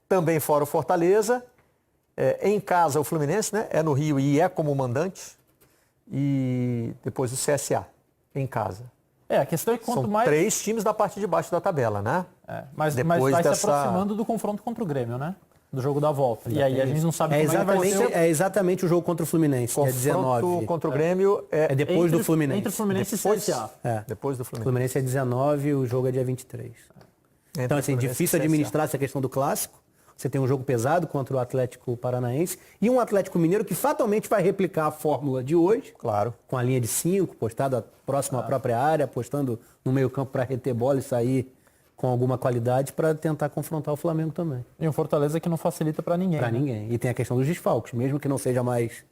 Também fora o Fortaleza. Em casa o Fluminense, né? É no Rio e é como mandante. E depois o CSA, em casa. A questão é que quanto São mais... 3 times da parte de baixo da tabela, né? Mas vai se aproximando do confronto contra o Grêmio, né? Do jogo da volta. E aí a gente não sabe como vai ser. É exatamente o jogo contra o Fluminense, que é 19. Confronto contra o Grêmio é depois do Fluminense. Entre o Fluminense depois, e CSA. Depois do Fluminense. O Fluminense é 19, o jogo é dia 23. Então, assim, difícil administrar essa questão do clássico. Você tem um jogo pesado contra o Atlético Paranaense e um Atlético Mineiro que fatalmente vai replicar a fórmula de hoje. Claro. Com a linha de 5, postada próximo à própria área, apostando no meio-campo para reter bola e sair com alguma qualidade para tentar confrontar o Flamengo também. E um Fortaleza que não facilita para ninguém. Para ninguém. E tem a questão dos desfalques, mesmo que não seja mais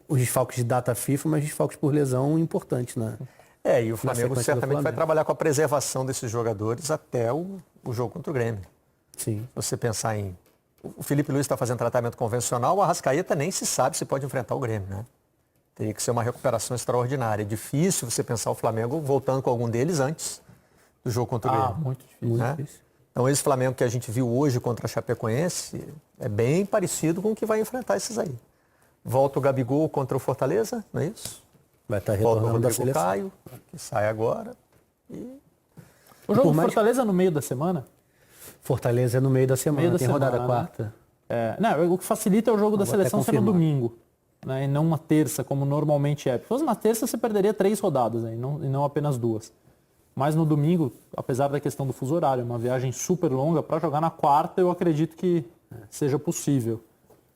os desfalques de data FIFA, mas desfalques por lesão importantes, né? E o Flamengo certamente vai trabalhar com a preservação desses jogadores até o jogo contra o Grêmio. Sim. Você pensar em... O Felipe Luiz está fazendo tratamento convencional, o Arrascaeta nem se sabe se pode enfrentar o Grêmio, né? Teria que ser uma recuperação extraordinária. É difícil você pensar o Flamengo voltando com algum deles antes do jogo contra o Grêmio. Muito difícil. Né? Então esse Flamengo que a gente viu hoje contra a Chapecoense é bem parecido com o que vai enfrentar esses aí. Volta o Gabigol contra o Fortaleza, não é isso? Vai estar retornando da seleção. Caio, que sai agora. O jogo do Fortaleza no meio da semana? Fortaleza é no meio da semana, tem rodada quarta. O que facilita é o jogo da seleção ser no domingo, né, e não uma terça, como normalmente é. Se fosse uma terça, você perderia 3 rodadas, né, e não apenas 2. Mas no domingo, apesar da questão do fuso horário, uma viagem super longa, para jogar na quarta, eu acredito que seja possível.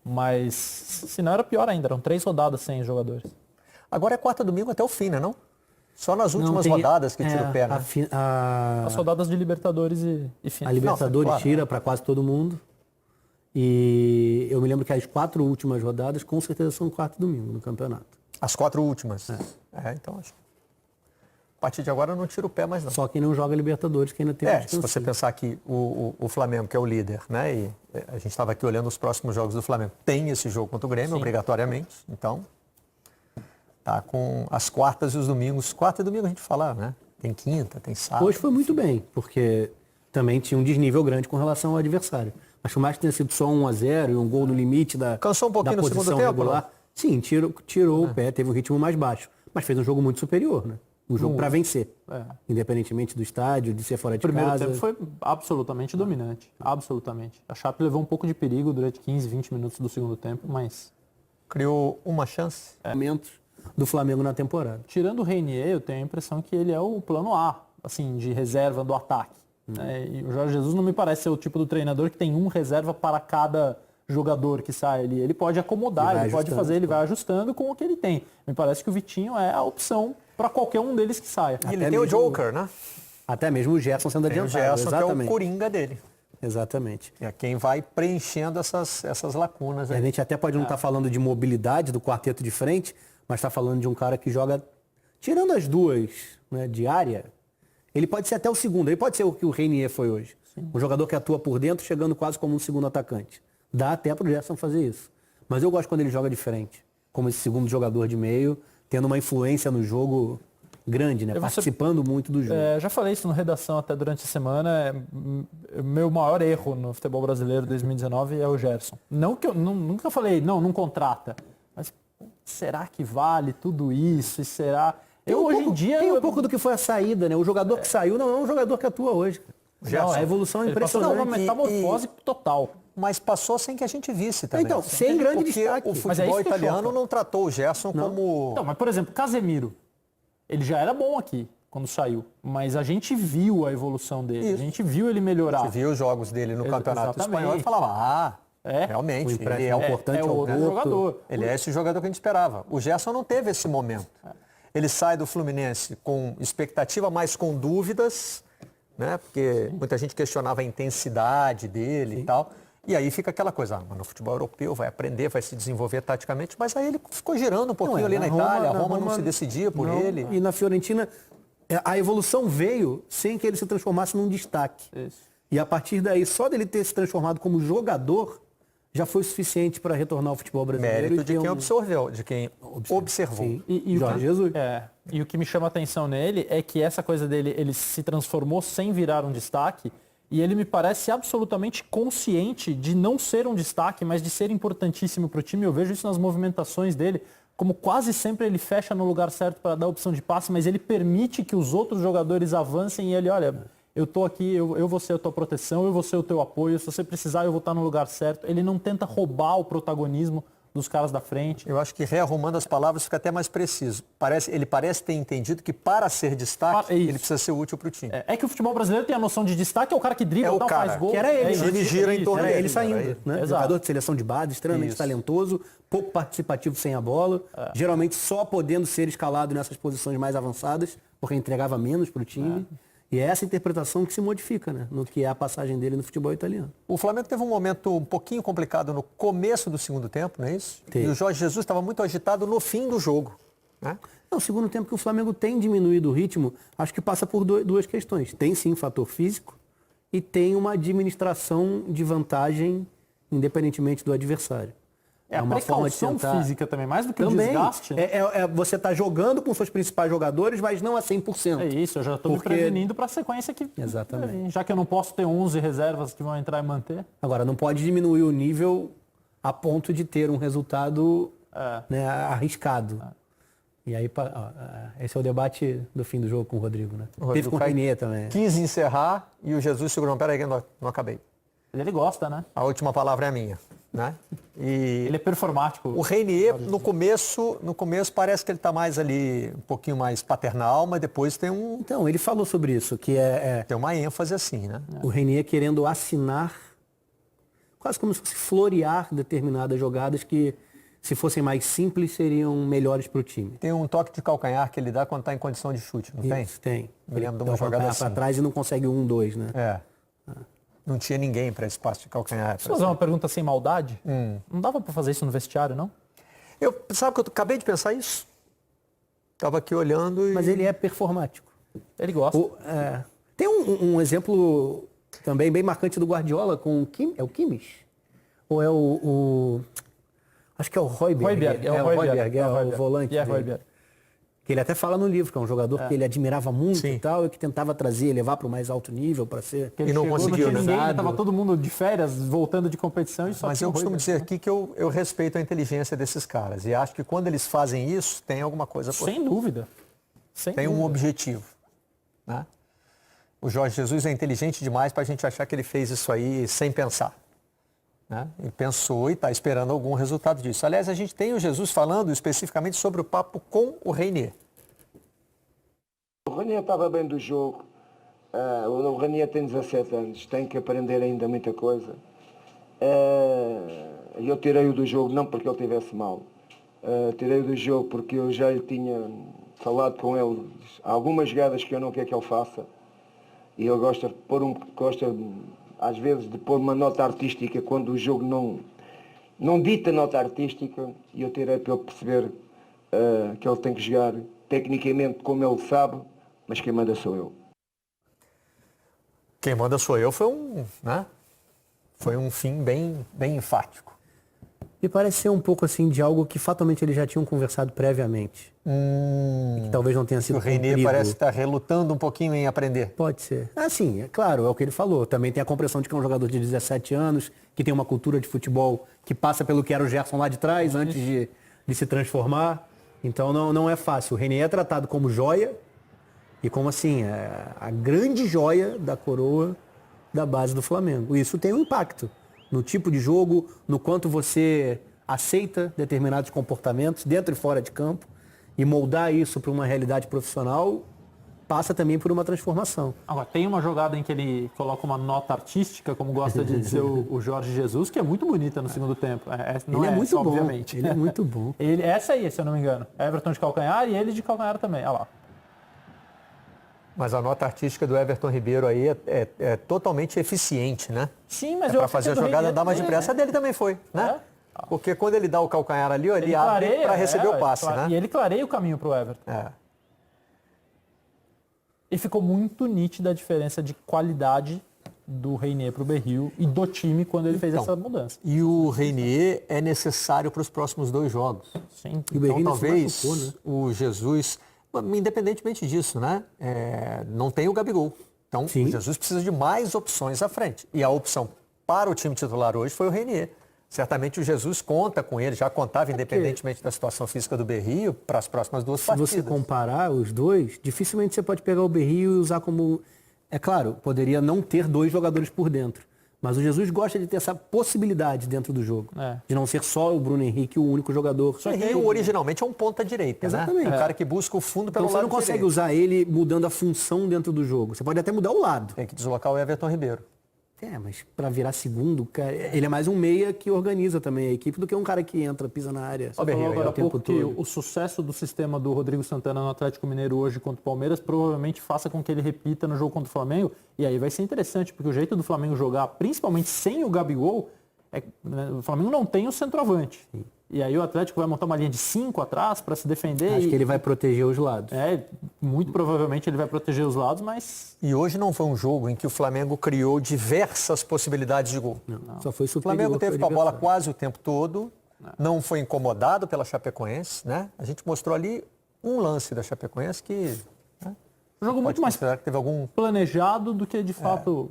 Mas se não era pior ainda, eram 3 rodadas sem jogadores. Agora é quarta domingo até o fim, né? Não? Só nas últimas rodadas que tira o pé, né? As rodadas de Libertadores e final. A Libertadores tira para quase todo mundo. E eu me lembro que as 4 últimas rodadas com certeza são quarta e domingo no campeonato. As 4 últimas? Então acho. A partir de agora não tira o pé mais não. Só quem não joga Libertadores, que ainda tem se você pensar que o Flamengo, que é o líder, né? E a gente estava aqui olhando os próximos jogos do Flamengo. Tem esse jogo contra o Grêmio, obrigatoriamente. Então, tá com as quartas e os domingos. Quarta e domingo a gente fala, né? Tem quinta, tem sábado. Hoje foi muito bem, porque também tinha um desnível grande com relação ao adversário. Mas por mais que tenha sido só 1-0 e um gol no limite da Cansou um pouquinho da no posição segundo tempo, regular. não? Sim, tirou o pé, teve um ritmo mais baixo. Mas fez um jogo muito superior, né? Um jogo para vencer. Independentemente do estádio, de ser fora de casa. O primeiro tempo foi absolutamente dominante. Absolutamente. A Chape levou um pouco de perigo durante 15, 20 minutos do segundo tempo, mas... Criou uma chance. Momentos do Flamengo na temporada. Tirando o Reinier, eu tenho a impressão que ele é o plano A, assim, de reserva do ataque. E o Jorge Jesus não me parece ser o tipo do treinador que tem um reserva para cada jogador que sai ali. Ele pode acomodar, ele pode fazer, ele vai ajustando com o que ele tem. Me parece que o Vitinho é a opção para qualquer um deles que saia. E ele tem o Joker, né? Até mesmo o Gerson sendo adiantado. O Gerson, que é o coringa dele. Exatamente. É quem vai preenchendo essas lacunas. A gente até pode não estar falando de mobilidade do quarteto de frente, mas está falando de um cara que joga, tirando as duas, né, de área, ele pode ser até o segundo, ele pode ser o que o Reinier foi hoje. Sim. Um jogador que atua por dentro, chegando quase como um segundo atacante. Dá até para o Gerson fazer isso. Mas eu gosto quando ele joga de frente, como esse segundo jogador de meio, tendo uma influência no jogo grande, né? Participando muito do jogo. Já falei isso na redação até durante a semana. Meu maior erro no futebol brasileiro 2019 é o Gerson. Não que eu nunca falei, não contrata. Mas será que vale tudo isso? E será... hoje em dia... Tem um pouco do que foi a saída, né? O jogador que saiu não é um jogador que atua hoje. Gerson, a evolução é impressionante. Uma metamorfose total. Mas passou sem que a gente visse também. Então, sem grande destaque. O futebol italiano não tratou o Gerson como... Não, mas por exemplo, Casemiro. Ele já era bom aqui quando saiu. Mas a gente viu a evolução dele. Isso. A gente viu ele melhorar. A gente viu os jogos dele no Campeonato Espanhol e falava, realmente, ele é importante, outro jogador. Ele é esse jogador que a gente esperava. O Gerson não teve esse momento. Ele sai do Fluminense com expectativa, mas com dúvidas, né? Porque muita gente questionava a intensidade dele e tal. E aí fica aquela coisa, no futebol europeu vai aprender, vai se desenvolver taticamente, mas aí ele ficou girando um pouquinho ali na Itália, a Roma não se decidia por ele. E na Fiorentina, a evolução veio sem que ele se transformasse num destaque. Isso. E a partir daí, só dele ter se transformado como jogador, já foi suficiente para retornar ao futebol brasileiro. Mérito de quem observou, de quem observou. Sim. E Jorge Jesus. E o que me chama a atenção nele é que essa coisa dele, ele se transformou sem virar um destaque. E ele me parece absolutamente consciente de não ser um destaque, mas de ser importantíssimo para o time. Eu vejo isso nas movimentações dele, como quase sempre ele fecha no lugar certo para dar a opção de passe, mas ele permite que os outros jogadores avancem e ele, olha, eu estou aqui, eu vou ser a tua proteção, eu vou ser o teu apoio, se você precisar eu vou estar no lugar certo. Ele não tenta roubar o protagonismo dos caras da frente. Eu acho que rearrumando as palavras fica até mais preciso. Ele parece ter entendido que para ser destaque, ele precisa ser útil para o time. É que o futebol brasileiro tem a noção de destaque, é o cara que dribla, o cara, faz gol. Que era ele. Ele gira em torno dele. Ele saindo, né? Jogador de seleção de base, extremamente talentoso, pouco participativo sem a bola, geralmente só podendo ser escalado nessas posições mais avançadas, porque entregava menos para o time. E é essa interpretação que se modifica, né? No que é a passagem dele no futebol italiano. O Flamengo teve um momento um pouquinho complicado no começo do segundo tempo, não é isso? Teve. E o Jorge Jesus estava muito agitado no fim do jogo, né? No segundo tempo que o Flamengo tem diminuído o ritmo, acho que passa por duas questões. Tem sim fator físico e tem uma administração de vantagem independentemente do adversário. É uma a precaução física também, mais do que o desgaste. Né? Você está jogando com seus principais jogadores, mas não a 100%. É isso, eu já estou me prevenindo para a sequência que... Exatamente. Já que eu não posso ter 11 reservas que vão entrar e manter. Agora, não pode diminuir o nível a ponto de ter um resultado arriscado. E aí, esse é o debate do fim do jogo com o Rodrigo, né? Teve com o Rainier também. Quis encerrar e o Jesus segurou. Peraí, não acabei. Ele gosta, né? A última palavra é a minha, né? E ele é performático. O Rainier, no começo parece que ele está mais ali, um pouquinho mais paternal, mas depois tem um... Então, ele falou sobre isso, que tem uma ênfase assim, né? O Rainier querendo assinar, quase como se fosse florear determinadas jogadas que, se fossem mais simples, seriam melhores para o time. Tem um toque de calcanhar que ele dá quando está em condição de chute, não tem? Isso, tem. Me lembro de uma jogada assim. Para trás e não consegue 1-2, né? Não tinha ninguém para esse passe de calcanhar. Deixa eu fazer uma pergunta sem maldade. Não dava para fazer isso no vestiário, não? Sabe que eu acabei de pensar isso? Estava aqui olhando e... Mas ele é performático. Ele gosta. Tem um exemplo também bem marcante do Guardiola com o Kimmich? Ou é acho que é o Højbjerg. É o volante. Que ele até fala no livro, que é um jogador que ele admirava muito e tal, e que tentava trazer, levar para o mais alto nível para ser... E não conseguiu, né? Estava todo mundo de férias, voltando de competição e só... Mas eu costumo dizer aqui que eu respeito a inteligência desses caras. E acho que quando eles fazem isso, tem alguma coisa por... Sem dúvida. Tem um objetivo, né? O Jorge Jesus é inteligente demais para a gente achar que ele fez isso aí sem pensar, né? Ele pensou e está esperando algum resultado disso. Aliás, a gente tem o Jesus falando especificamente sobre o papo com o Rainier. O Rainier estava bem do jogo. O Rainier tem 17 anos, tem que aprender ainda muita coisa. Eu tirei-o do jogo não porque ele estivesse mal. Tirei-o do jogo porque eu já lhe tinha falado com ele algumas jogadas que eu não quero que ele faça. E ele gosta às vezes de pôr uma nota artística quando o jogo não dita nota artística, e eu tirei para ele perceber que ele tem que jogar tecnicamente como ele sabe, mas quem manda sou eu. Quem manda sou eu foi um fim bem enfático. E parece ser um pouco assim de algo que fatalmente eles já tinham conversado previamente. E que talvez não tenha sido cumprido. O Rainier parece estar relutando um pouquinho em aprender. Pode ser. Sim, é claro, é o que ele falou. Também tem a compreensão de que é um jogador de 17 anos, que tem uma cultura de futebol que passa pelo que era o Gerson lá de trás, antes de se transformar. Então não é fácil. O Rainier é tratado como joia e como assim, a grande joia da coroa da base do Flamengo. E isso tem um impacto no tipo de jogo, no quanto você aceita determinados comportamentos dentro e fora de campo, e moldar isso para uma realidade profissional passa também por uma transformação. Agora, tem uma jogada em que ele coloca uma nota artística, como gosta de dizer o Jorge Jesus, que é muito bonita no segundo tempo. Ele é muito bom, obviamente. Ele é muito bom. Essa aí, se eu não me engano. Everton de calcanhar e ele de calcanhar também. Olha lá. Mas a nota artística do Everton Ribeiro aí é totalmente eficiente, né? Sim, mas para fazer a jogada andar mais depressa. A dele também foi, né? Porque quando ele dá o calcanhar ali, ele abre para receber o passe, né? E ele clareia o caminho para o Everton. E ficou muito nítida a diferença de qualidade do Rainier para o Berril e do time quando ele fez essa mudança. E o Rainier é necessário para os próximos 2 jogos. Sim. Então talvez o Jesus, independentemente disso, né? Não tem o Gabigol. Então, Sim. o Jesus precisa de mais opções à frente. E a opção para o time titular hoje foi o Reinier. Certamente o Jesus conta com ele, já contava, independentemente da situação física do Berrio, para as próximas duas partidas. Se você comparar os dois, dificilmente você pode pegar o Berrio e usar como... É claro, poderia não ter 2 jogadores por dentro. Mas o Jesus gosta de ter essa possibilidade dentro do jogo. De não ser só o Bruno Henrique o único jogador. O Berrio originalmente é um ponta-direita, Exatamente. né? O cara que busca o fundo pelo Então você lado não consegue direito. usar ele mudando a função dentro do jogo. Você pode até mudar o lado. Tem que deslocar o Everton Ribeiro. Mas para virar segundo, cara, ele é mais um meia que organiza também a equipe do que um cara que entra, pisa na área. Você falou agora há pouco que o sucesso do sistema do Rodrigo Santana no Atlético Mineiro hoje contra o Palmeiras provavelmente faça com que ele repita no jogo contra o Flamengo. E aí vai ser interessante, porque o jeito do Flamengo jogar, principalmente sem o Gabigol, o Flamengo não tem o centroavante. Sim. E aí o Atlético vai montar uma linha de 5 atrás para se defender. Acho que ele vai proteger os lados. Muito provavelmente ele vai proteger os lados, mas... E hoje não foi um jogo em que o Flamengo criou diversas possibilidades de gol. Não. Só foi O Flamengo teve com a bola quase o tempo todo, não foi incomodado pela Chapecoense, né? A gente mostrou ali um lance da Chapecoense que... Um jogo muito mais que teve algum... planejado do que de fato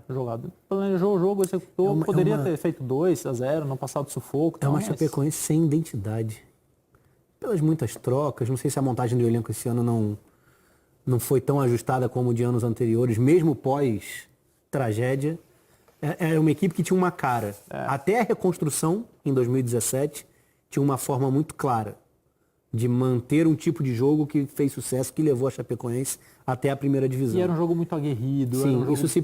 jogado. Planejou o jogo, executou, poderia ter feito 2-0, não passado sufoco. É uma Chapecoense sem identidade. Pelas muitas trocas, não sei se a montagem do elenco esse ano não foi tão ajustada como de anos anteriores, mesmo pós-tragédia. Era uma equipe que tinha uma cara. Até a reconstrução, em 2017, tinha uma forma muito clara de manter um tipo de jogo que fez sucesso, que levou a Chapecoense até a primeira divisão. E era um jogo muito aguerrido. Sim, isso se